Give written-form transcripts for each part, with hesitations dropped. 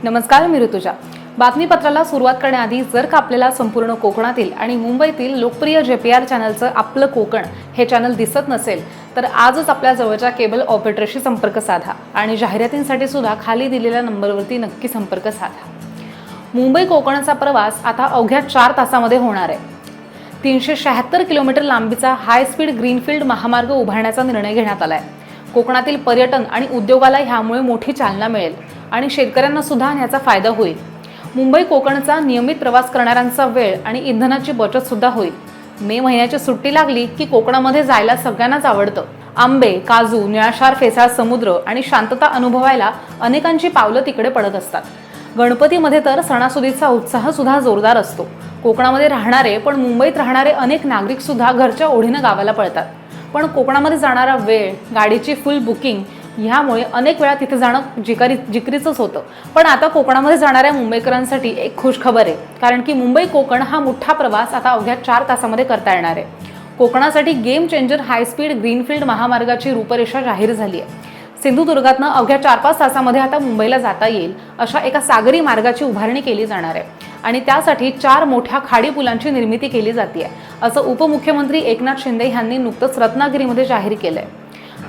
नमस्कार, मी ऋतुजा। बातमीपत्राला सुरुवात करण्याआधी जर का आपल्याला संपूर्ण कोकणातील आणि मुंबईतील लोकप्रिय JPR चॅनलचं आपलं कोकण हे चॅनल दिसत नसेल तर आजच आपल्या जवळच्या केबल ऑपरेटरशी संपर्क साधा आणि जाहिरातींसाठी सुद्धा खाली दिलेल्या नंबरवरती नक्की संपर्क साधा। मुंबई कोकणचा प्रवास आता अवघ्या 4 तासामध्ये होणार आहे। 376 किलोमीटर लांबीचा हाय स्पीड ग्रीनफील्ड महामार्ग उभारण्याचा निर्णय घेण्यात आलाय। कोकणातील पर्यटन आणि उद्योगाला ह्यामुळे मोठी चालना मिळेल आणि शेतकऱ्यांना सुद्धा याचा फायदा होईल। मुंबई कोकणचा नियमित प्रवास करणाऱ्यांचा वेळ आणि इंधनाची बचत सुद्धा होईल। मे महिन्याची सुट्टी लागली की कोकणामध्ये जायला सगळ्यांनाच आवडतं। आंबे, काजू, निळाशार फेसाळ समुद्र आणि शांतता अनुभवायला अनेकांची पावलं तिकडे पडत असतात। गणपतीमध्ये तर सणासुदीचा उत्साह सुद्धा जोरदार असतो। कोकणामध्ये राहणारे पण मुंबईत राहणारे अनेक नागरिक सुद्धा घरच्या ओढीने गावाला पळतात। पण कोकणामध्ये जाणारा वेळ, गाडीची फुल बुकिंग ह्यामुळे अनेक वेळा तिथे जाणं जिकरीचंच होतं। पण आता कोकणामध्ये जाणाऱ्या मुंबईकरांसाठी एक खुश खबर आहे, कारण की मुंबई कोकण हा मोठा प्रवास आता अवघ्या 4 तासामध्ये करता येणार आहे। कोकणासाठी game changer high speed greenfield महामार्गाची रूपरेषा जाहीर झाली आहे। सिंधुदुर्गातनं अवघ्या 4-5 तासामध्ये आता मुंबईला जाता येईल अशा एका सागरी मार्गाची उभारणी केली जाणार आहे आणि त्यासाठी 4 मोठ्या खाडी पुलांची निर्मिती केली जाते असं उपमुख्यमंत्री एकनाथ शिंदे यांनी नुकतंच रत्नागिरीमध्ये जाहीर केलंय।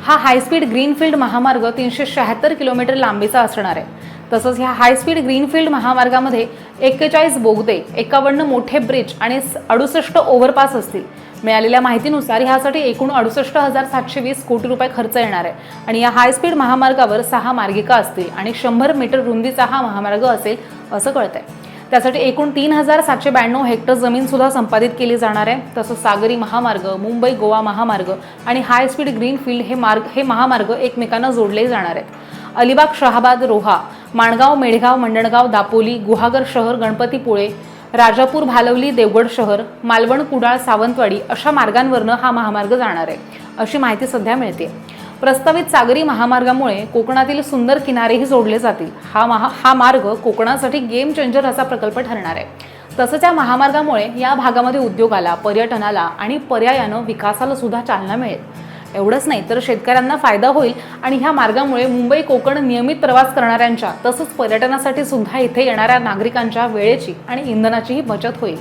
हा हाय स्पीड ग्रीनफील्ड महामार्ग 376 किलोमीटर लांबीचा असणार आहे। तसंच ह्या हाय स्पीड ग्रीनफील्ड महामार्गामध्ये 41 बोगदे, 51 मोठे ब्रिज आणि 68 ओव्हरपास असतील। मिळालेल्या माहितीनुसार ह्यासाठी एकूण 68,720 कोटी रुपये खर्च येणार आहे आणि या हाय स्पीड महामार्गावर 6 मार्गिका असतील आणि 100 मीटर रुंदीचा हा महामार्ग असेल असं कळतंय। त्यासाठी एकूण 3,792 हेक्टर जमीन सुद्धा संपादित केली जाणार आहे। तसंच सागरी महामार्ग, मुंबई गोवा महामार्ग आणि हाय स्पीड ग्रीनफील्ड हे महामार्ग एकमेकांना जोडले जाणार आहेत। अलिबाग, शहाबाद, रोहा, माणगाव, मेढगाव, मंडणगाव, दापोली, गुहागर शहर, गणपतीपुळे, राजापूर, भालवली, देवगड शहर, मालवण, कुडाळ, सावंतवाडी अशा मार्गांवरनं हा महामार्ग जाणार आहे अशी माहिती सध्या मिळते। प्रस्तावित सागरी महामार्गामुळे कोकणातील सुंदर किनारेही जोडले जातील। हा मार्ग कोकणासाठी गेम चेंजर असा प्रकल्प ठरणार आहे। तसंच या महामार्गामुळे या भागामध्ये उद्योगाला, पर्यटनाला आणि पर्यायानं विकासाला सुद्धा चालना मिळेल। एवढंच नाही तर शेतकऱ्यांना फायदा होईल आणि ह्या मार्गामुळे मुंबई कोकण नियमित प्रवास करणाऱ्यांच्या तसंच पर्यटनासाठी सुद्धा इथे येणाऱ्या नागरिकांच्या वेळेची आणि इंधनाचीही बचत होईल।